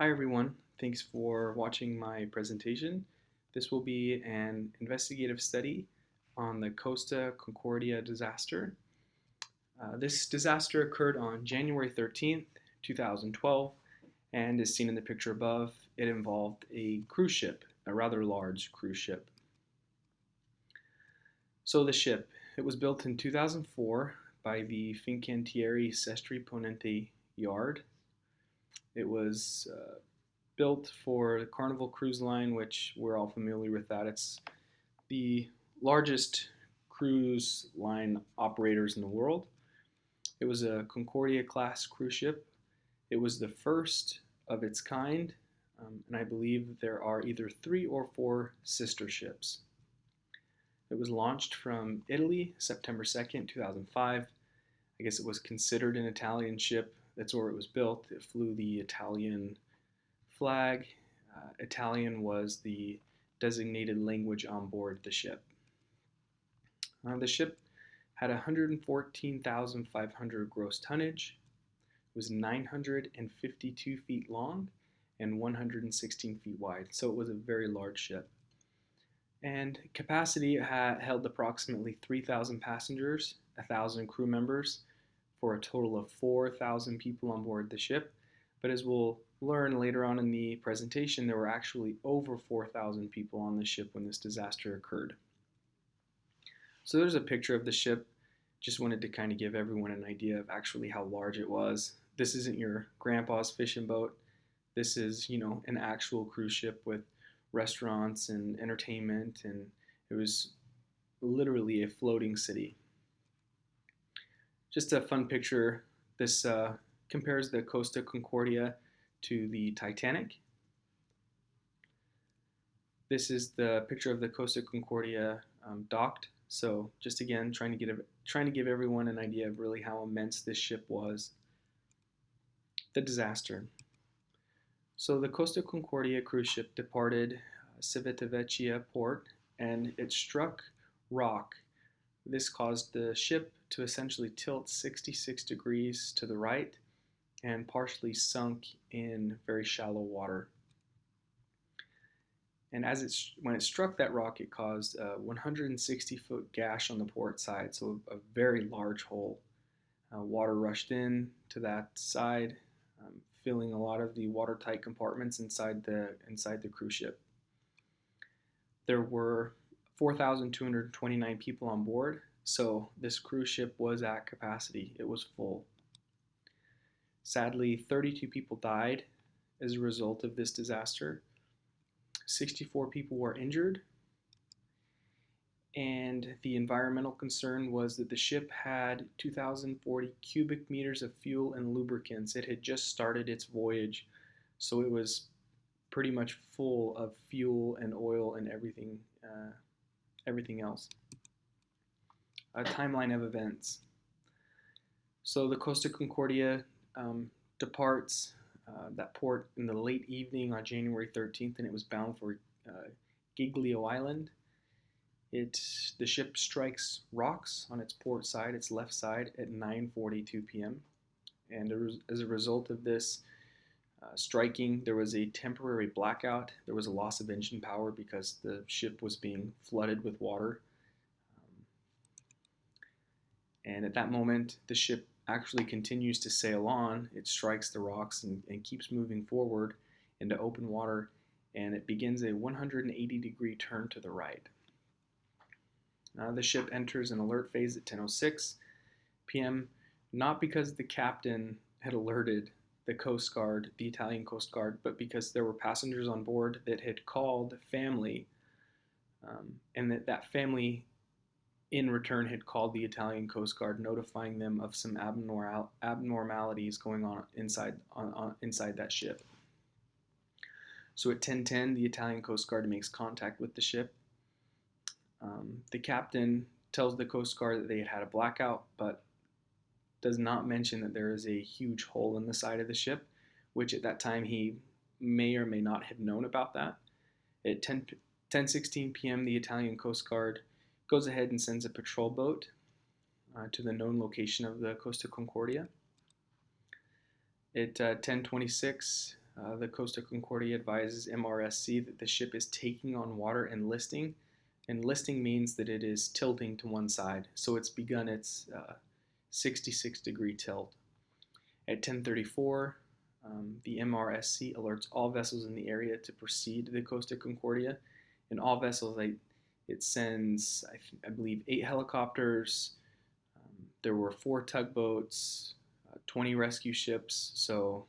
Hi everyone, thanks for watching my presentation. This will be an investigative study on the Costa Concordia disaster. This disaster occurred on January 13th, 2012, and as seen in the picture above, it involved a cruise ship, a rather large cruise ship. So the ship, it was built in 2004 by the Fincantieri Sestri Ponente yard. It was built for the Carnival Cruise Line, which we're all familiar with that. It's the largest cruise line operators in the world. It was a Concordia class cruise ship. It was the first of its kind, and I believe there are either 3 or 4 sister ships. It was launched from Italy, September 2nd, 2005. I guess it was considered an Italian ship. That's where it was built. It flew the Italian flag. Italian was the designated language on board the ship. The ship had 114,500 gross tonnage, was 952 feet long, and 116 feet wide, so it was a very large ship. And capacity held approximately 3,000 passengers, 1,000 crew members, for a total of 4,000 people on board the ship. But as we'll learn later on in the presentation, there were actually over 4,000 people on the ship when this disaster occurred. So there's a picture of the ship. Just wanted to kind of give everyone an idea of actually how large it was. This isn't your grandpa's fishing boat. This is, an actual cruise ship with restaurants and entertainment, and it was literally a floating city. Just a fun picture. This compares the Costa Concordia to the Titanic. This is the picture of the Costa Concordia docked. So just again, trying to give everyone an idea of really how immense this ship was. The disaster. So the Costa Concordia cruise ship departed Civitavecchia port, and it struck rock. This caused the ship to essentially tilt 66 degrees to the right and partially sunk in very shallow water. And when it struck that rock, it caused a 160-foot gash on the port side, so a very large hole. Water rushed in to that side, filling a lot of the watertight compartments inside the cruise ship. There were 4,229 people on board, so this cruise ship was at capacity. It was full. Sadly, 32 people died as a result of this disaster. 64 people were injured, and the environmental concern was that the ship had 2,040 cubic meters of fuel and lubricants. It had just started its voyage, so it was pretty much full of fuel and oil and everything else. A timeline of events. So the Costa Concordia departs that port in the late evening on January 13th, and it was bound for Giglio Island. The ship strikes rocks on its port side, its left side, at 9:42 p.m. And as a result of this striking, there was a temporary blackout. There was a loss of engine power because the ship was being flooded with water. And at that moment, the ship actually continues to sail on. It strikes the rocks and keeps moving forward into open water, and it begins a 180-degree turn to the right. The ship enters an alert phase at 10:06 p.m., not because the captain had alerted the Coast Guard, the Italian Coast Guard, but because there were passengers on board that had called family, and that family in return had called the Italian Coast Guard, notifying them of some abnormalities going on inside that ship. So at 10:10, the Italian Coast Guard makes contact with the ship. The captain tells the Coast Guard that they had a blackout, but does not mention that there is a huge hole in the side of the ship, which at that time he may or may not have known about that. At 10:16 p.m., the Italian Coast Guard goes ahead and sends a patrol boat to the known location of the Costa Concordia. At 10:26, the Costa Concordia advises MRSC that the ship is taking on water and listing. And listing means that it is tilting to one side. So it's begun its 66-degree tilt. At 10:34, the MRSC alerts all vessels in the area to proceed to the Costa Concordia. And all vessels, it sends, I believe, 8 helicopters. There were 4 tugboats, 20 rescue ships. So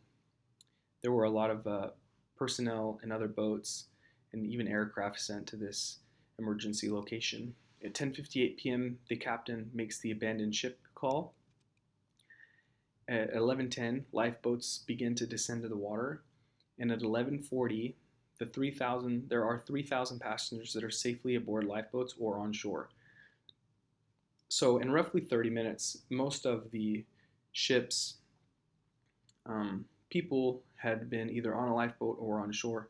there were a lot of personnel and other boats and even aircraft sent to this emergency location. At 10:58 p.m., the captain makes the abandoned ship call. At 11:10, lifeboats begin to descend to the water, and at 11:40, there are 3,000 passengers that are safely aboard lifeboats or on shore. So in roughly 30 minutes, most of the ship's people had been either on a lifeboat or on shore,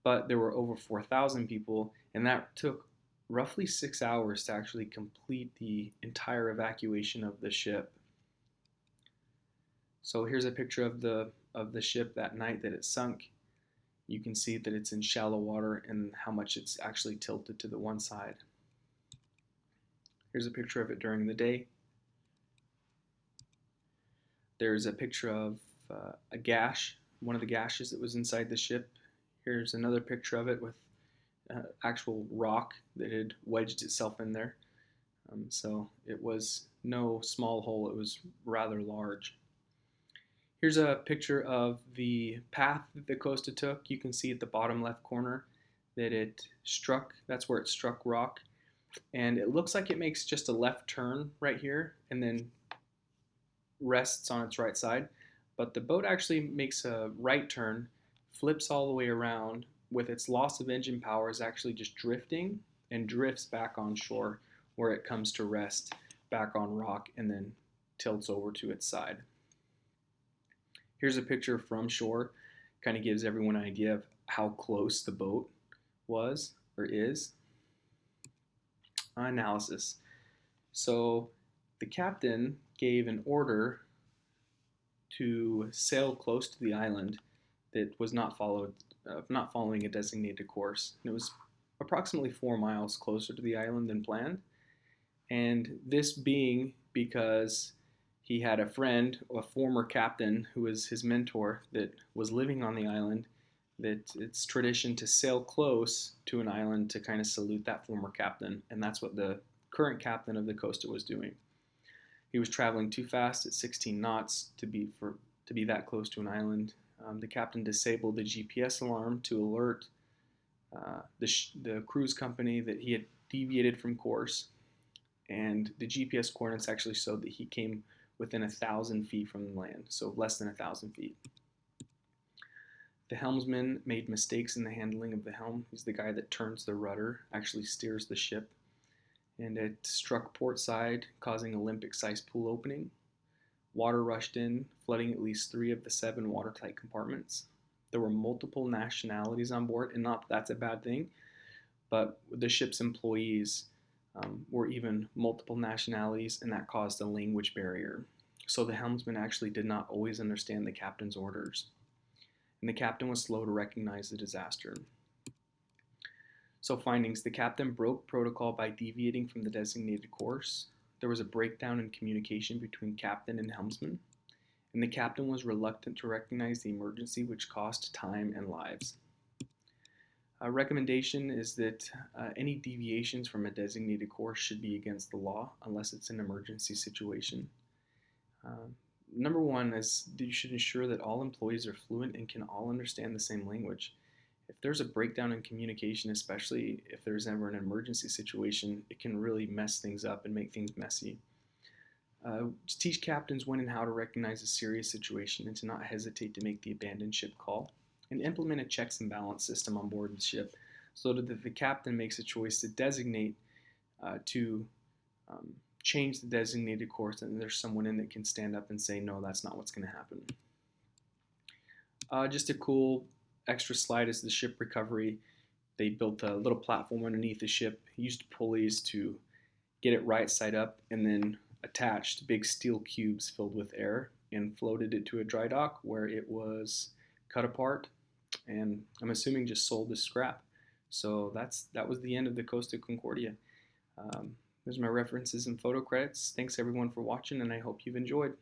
but there were over 4,000 people, and that took roughly 6 hours to actually complete the entire evacuation of the ship. So here's a picture of the ship that night that it sunk. You can see that it's in shallow water and how much it's actually tilted to the one side. Here's a picture of it during the day. There's a picture of a gash, one of the gashes that was inside the ship. Here's another picture of it with actual rock that had wedged itself in there. So it was no small hole, it was rather large. Here's a picture of the path that the Costa took. You can see at the bottom left corner that it struck, that's where it struck rock. And it looks like it makes just a left turn right here and then rests on its right side. But the boat actually makes a right turn, flips all the way around, with its loss of engine power is actually just drifting and drifts back on shore where it comes to rest back on rock and then tilts over to its side. Here's a picture from shore, kind of gives everyone an idea of how close the boat was or is. Analysis. So the captain gave an order to sail close to the island that was not following a designated course. And it was approximately 4 miles closer to the island than planned. And this being because he had a friend, a former captain who was his mentor that was living on the island, that it's tradition to sail close to an island to kind of salute that former captain. And that's what the current captain of the Costa was doing. He was traveling too fast at 16 knots to be that close to an island. The captain disabled the GPS alarm to alert the cruise company that he had deviated from course, and the GPS coordinates actually showed that he came within 1,000 feet from the land, so less than 1,000 feet. The helmsman made mistakes in the handling of the helm. He's the guy that turns the rudder, actually steers the ship, and it struck port side, causing Olympic-sized pool opening. Water rushed in, flooding at least 3 of the 7 watertight compartments. There were multiple nationalities on board, and not that that's a bad thing, but the ship's employees were even multiple nationalities, and that caused a language barrier. So the helmsman actually did not always understand the captain's orders, and the captain was slow to recognize the disaster. So findings: the captain broke protocol by deviating from the designated course. There was a breakdown in communication between captain and helmsman, and the captain was reluctant to recognize the emergency, which cost time and lives. A recommendation is that any deviations from a designated course should be against the law unless it's an emergency situation. Number 1 is that you should ensure that all employees are fluent and can all understand the same language. If there's a breakdown in communication, especially if there's ever an emergency situation, it can really mess things up and make things messy. Just teach captains when and how to recognize a serious situation and to not hesitate to make the abandoned ship call, and implement a checks and balance system on board the ship so that the captain makes a choice to designate to change the designated course, and there's someone in that can stand up and say, no, that's not what's going to happen. Just a cool extra slide is the ship recovery. They built a little platform underneath the ship, used pulleys to get it right side up, and then attached big steel cubes filled with air and floated it to a dry dock where it was cut apart, and I'm assuming just sold as scrap. So that was the end of the Costa Concordia. There's my references and photo credits. Thanks everyone for watching, and I hope you've enjoyed.